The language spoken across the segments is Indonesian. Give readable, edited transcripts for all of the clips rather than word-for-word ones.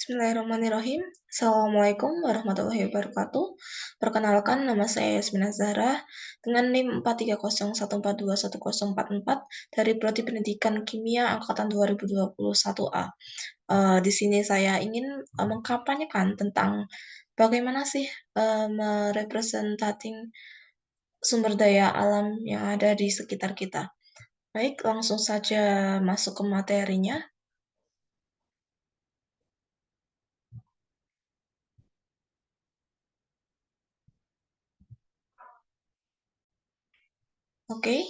Bismillahirrahmanirrahim. Assalamualaikum warahmatullahi wabarakatuh. Perkenalkan, nama saya Yasmina Zahra dengan NIM 43014210444 dari Prodi Pendidikan Kimia Angkatan 2021A. Di sini saya ingin mengkampanyekan tentang bagaimana sih merepresentating sumber daya alam yang ada di sekitar kita. Baik, langsung saja masuk ke materinya. Oke,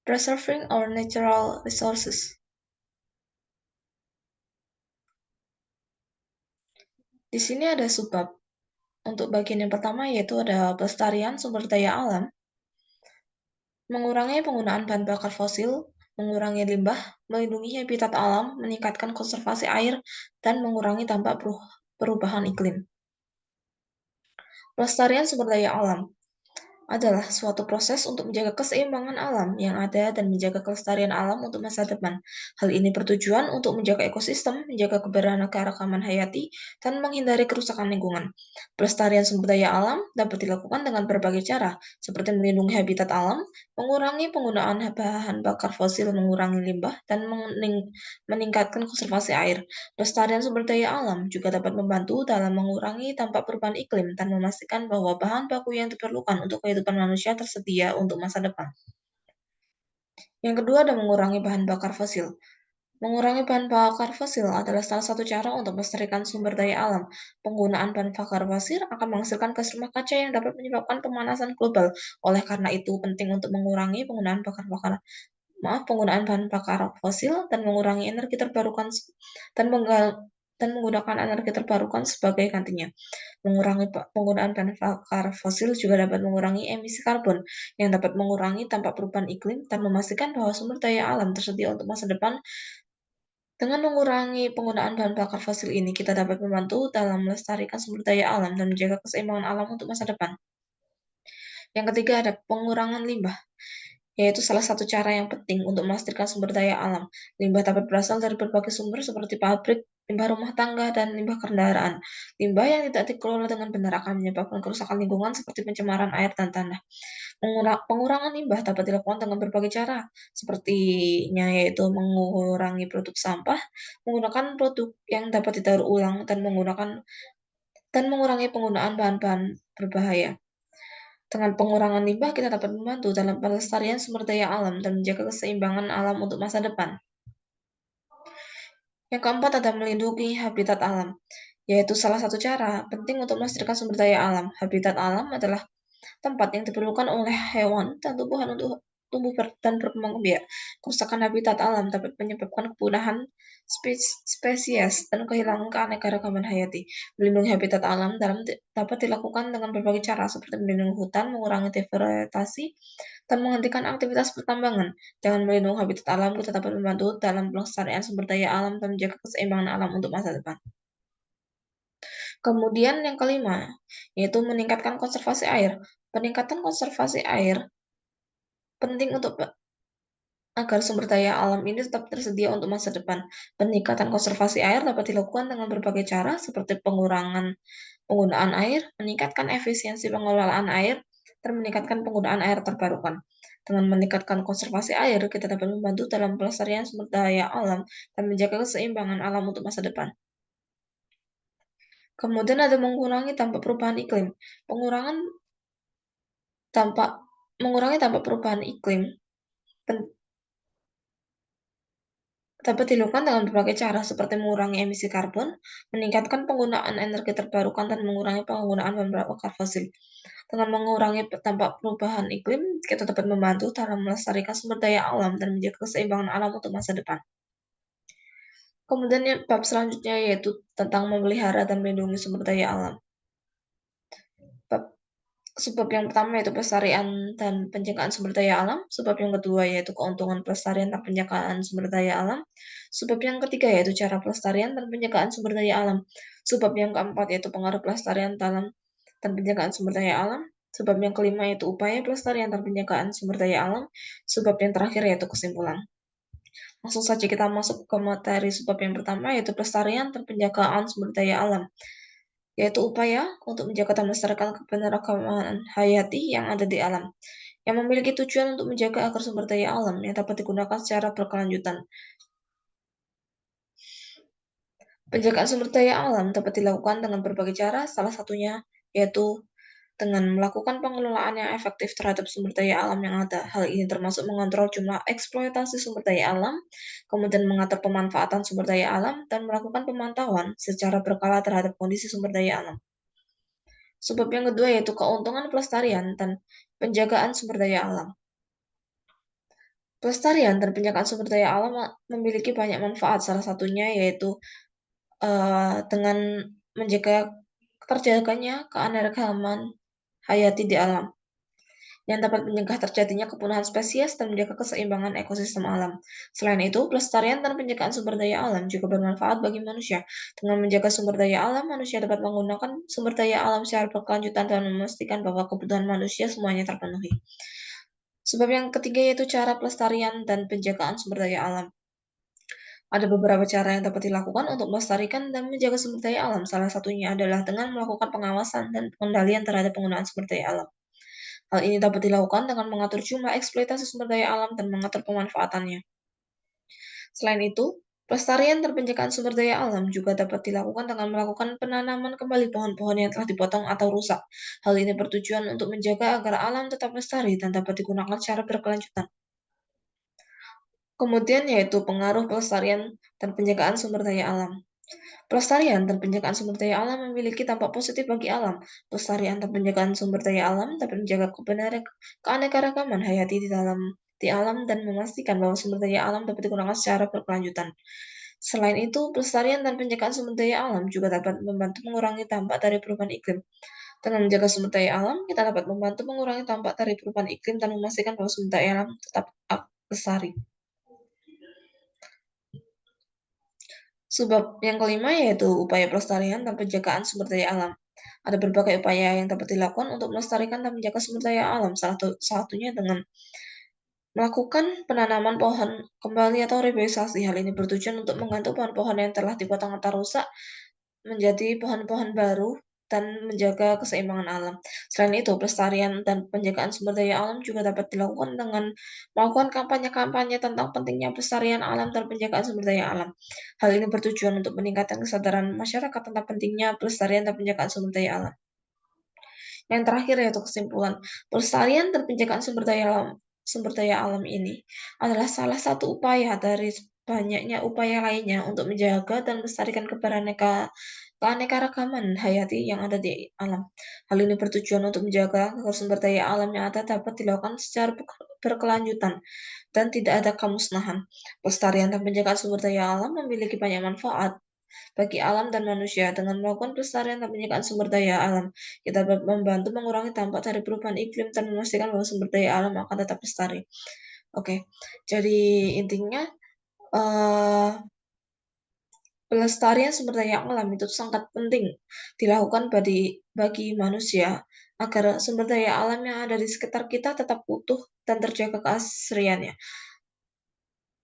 preserving our natural resources. Di sini ada subbab. Untuk bagian yang pertama yaitu ada pelestarian sumber daya alam, mengurangi penggunaan bahan bakar fosil, mengurangi limbah, melindungi habitat alam, meningkatkan konservasi air, dan mengurangi dampak perubahan iklim. Pelestarian sumber daya alam adalah suatu proses untuk menjaga keseimbangan alam yang ada dan menjaga kelestarian alam untuk masa depan. Hal ini bertujuan untuk menjaga ekosistem, menjaga keberagaman hayati, dan menghindari kerusakan lingkungan. Pelestarian sumber daya alam dapat dilakukan dengan berbagai cara, seperti melindungi habitat alam, mengurangi penggunaan bahan bakar fosil, mengurangi limbah, dan meningkatkan konservasi air. Pelestarian sumber daya alam juga dapat membantu dalam mengurangi dampak perubahan iklim dan memastikan bahwa bahan baku yang diperlukan untuk kehidupan manusia tersedia untuk masa depan. Yang kedua ada mengurangi bahan bakar fosil. Mengurangi bahan bakar fosil adalah salah satu cara untuk melestarikan sumber daya alam. Penggunaan bahan bakar fosil akan menghasilkan gas rumah kaca yang dapat menyebabkan pemanasan global. Oleh karena itu, penting untuk mengurangi penggunaan bahan bakar fosil dan mengurangi energi terbarukan dan menggunakan energi terbarukan sebagai gantinya. Mengurangi penggunaan bahan bakar fosil juga dapat mengurangi emisi karbon yang dapat mengurangi dampak perubahan iklim dan memastikan bahwa sumber daya alam tersedia untuk masa depan. Dengan mengurangi penggunaan bahan bakar fosil ini, kita dapat membantu dalam melestarikan sumber daya alam dan menjaga keseimbangan alam untuk masa depan. Yang ketiga ada pengurangan limbah, yaitu salah satu cara yang penting untuk memastikan sumber daya alam. Limbah dapat berasal dari berbagai sumber seperti pabrik, limbah rumah tangga, dan limbah kendaraan. Limbah yang tidak dikelola dengan benar akan menyebabkan kerusakan lingkungan seperti pencemaran air dan tanah. Pengurangan limbah dapat dilakukan dengan berbagai cara, sepertinya yaitu mengurangi produk sampah, menggunakan produk yang dapat didaur ulang, dan mengurangi penggunaan bahan-bahan berbahaya. Dengan pengurangan limbah, kita dapat membantu dalam pelestarian sumber daya alam dan menjaga keseimbangan alam untuk masa depan. Yang keempat ada melindungi habitat alam, yaitu salah satu cara penting untuk melestarikan sumber daya alam. Habitat alam adalah tempat yang diperlukan oleh hewan dan tumbuhan untuk tumbuh dan berkembang biak. Kerusakan habitat alam dapat menyebabkan kepunahan spesies dan kehilangan keanekaragaman hayati. Melindungi habitat alam dapat dilakukan dengan berbagai cara seperti melindungi hutan, mengurangi deforestasi, dan menghentikan aktivitas pertambangan. Dengan melindungi habitat alam, kita dapat membantu dalam pelestarian sumber daya alam dan menjaga keseimbangan alam untuk masa depan. Kemudian yang kelima, yaitu meningkatkan konservasi air. Peningkatan konservasi air penting agar sumber daya alam ini tetap tersedia untuk masa depan. Peningkatan konservasi air dapat dilakukan dengan berbagai cara seperti pengurangan penggunaan air, meningkatkan efisiensi pengelolaan air, dan meningkatkan penggunaan air terbarukan. Dengan meningkatkan konservasi air, kita dapat membantu dalam pelestarian sumber daya alam dan menjaga keseimbangan alam untuk masa depan. Kemudian ada mengurangi dampak perubahan iklim. Pengurangan dampak mengurangi dampak perubahan iklim dapat dilakukan dengan berbagai cara seperti mengurangi emisi karbon, meningkatkan penggunaan energi terbarukan, dan mengurangi penggunaan bahan bakar fosil. Dengan mengurangi dampak perubahan iklim, kita dapat membantu dalam melestarikan sumber daya alam dan menjaga keseimbangan alam untuk masa depan. Kemudian bab selanjutnya yaitu tentang memelihara dan melindungi sumber daya alam. Sebab yang pertama yaitu pelestarian dan penjagaan sumber daya alam. Sebab yang kedua yaitu keuntungan pelestarian dan penjagaan sumber daya alam. Sebab yang ketiga yaitu cara pelestarian dan penjagaan sumber daya alam. Sebab yang keempat yaitu pengaruh pelestarian dalam dan penjagaan sumber daya alam. Sebab yang kelima yaitu upaya pelestarian dan penjagaan sumber daya alam. Sebab yang terakhir yaitu kesimpulan. Langsung saja kita masuk ke materi sebab yang pertama, yaitu pelestarian dan penjagaan sumber daya alam, yaitu upaya untuk menjaga dan melestarikan keberagaman hayati yang ada di alam, yang memiliki tujuan untuk menjaga agar sumber daya alam yang dapat digunakan secara berkelanjutan. Penjagaan sumber daya alam dapat dilakukan dengan berbagai cara, salah satunya yaitu dengan melakukan pengelolaan yang efektif terhadap sumber daya alam yang ada. Hal ini termasuk mengontrol jumlah eksploitasi sumber daya alam, kemudian mengatur pemanfaatan sumber daya alam, dan melakukan pemantauan secara berkala terhadap kondisi sumber daya alam. Sebab yang kedua yaitu keuntungan pelestarian dan penjagaan sumber daya alam. Pelestarian dan penjagaan sumber daya alam memiliki banyak manfaat, salah satunya yaitu dengan menjaga terjaganya keanekaragaman hayati di alam, yang dapat mencegah terjadinya kepunahan spesies dan menjaga keseimbangan ekosistem alam. Selain itu, pelestarian dan penjagaan sumber daya alam juga bermanfaat bagi manusia. Dengan menjaga sumber daya alam, manusia dapat menggunakan sumber daya alam secara berkelanjutan dan memastikan bahwa kebutuhan manusia semuanya terpenuhi. Sebab yang ketiga yaitu cara pelestarian dan penjagaan sumber daya alam. Ada beberapa cara yang dapat dilakukan untuk melestarikan dan menjaga sumber daya alam. Salah satunya adalah dengan melakukan pengawasan dan pengendalian terhadap penggunaan sumber daya alam. Hal ini dapat dilakukan dengan mengatur jumlah eksploitasi sumber daya alam dan mengatur pemanfaatannya. Selain itu, pelestarian dan penjagaan sumber daya alam juga dapat dilakukan dengan melakukan penanaman kembali pohon-pohon yang telah dipotong atau rusak. Hal ini bertujuan untuk menjaga agar alam tetap lestari dan dapat digunakan secara berkelanjutan. Kemudian yaitu pengaruh pelestarian dan penjagaan sumber daya alam. Pelestarian dan penjagaan sumber daya alam memiliki dampak positif bagi alam. Pelestarian dan penjagaan sumber daya alam dapat menjaga keanekaragaman hayati di alam dan memastikan bahwa sumber daya alam dapat digunakan secara berkelanjutan. Selain itu, pelestarian dan penjagaan sumber daya alam juga dapat membantu mengurangi dampak dari perubahan iklim. Dengan menjaga sumber daya alam, kita dapat membantu mengurangi dampak dari perubahan iklim dan memastikan bahwa sumber daya alam tetap lestari. Sebab yang kelima yaitu upaya pelestarian dan penjagaan sumber daya alam. Ada berbagai upaya yang dapat dilakukan untuk melestarikan dan menjaga sumber daya alam, salah satunya dengan melakukan penanaman pohon kembali atau reboisasi. Hal ini bertujuan untuk mengganti pohon-pohon yang telah dipotong atau rusak menjadi pohon-pohon baru dan menjaga keseimbangan alam. Selain itu, pelestarian dan penjagaan sumber daya alam juga dapat dilakukan dengan melakukan kampanye-kampanye tentang pentingnya pelestarian alam dan penjagaan sumber daya alam. Hal ini bertujuan untuk meningkatkan kesadaran masyarakat tentang pentingnya pelestarian dan penjagaan sumber daya alam. Yang terakhir yaitu kesimpulan, pelestarian dan penjagaan sumber daya alam ini adalah salah satu upaya dari banyaknya upaya lainnya untuk menjaga dan melestarikan keanekaragaman hayati yang ada di alam. Hal ini bertujuan untuk menjaga agar sumber daya alam yang ada dapat dilakukan secara berkelanjutan dan tidak ada kemusnahan. Pelestarian dan penjagaan sumber daya alam memiliki banyak manfaat bagi alam dan manusia. Dengan melakukan pelestarian dan penjagaan sumber daya alam, kita dapat membantu mengurangi dampak dari perubahan iklim dan memastikan bahwa sumber daya alam akan tetap lestari. Oke, jadi intinya eh, pelestarian sumber daya alam itu sangat penting dilakukan bagi manusia agar sumber daya alam yang ada di sekitar kita tetap utuh dan terjaga keasriannya.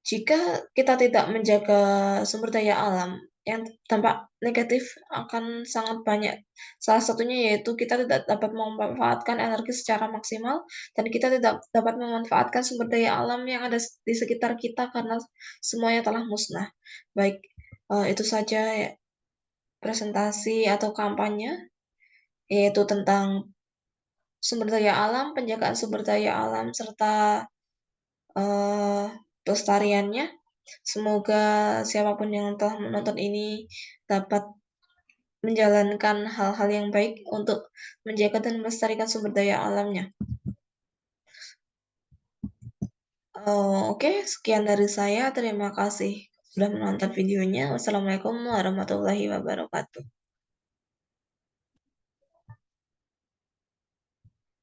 Jika kita tidak menjaga sumber daya alam, yang dampak negatif akan sangat banyak. Salah satunya yaitu kita tidak dapat memanfaatkan energi secara maksimal dan kita tidak dapat memanfaatkan sumber daya alam yang ada di sekitar kita karena semuanya telah musnah. Baik, itu saja ya, presentasi atau kampanye, yaitu tentang sumber daya alam, penjagaan sumber daya alam, serta eh, pelestariannya. Semoga siapapun yang telah menonton ini dapat menjalankan hal-hal yang baik untuk menjaga dan melestarikan sumber daya alamnya. Oke, sekian dari saya. Terima kasih sudah menonton videonya. Wassalamualaikum warahmatullahi wabarakatuh.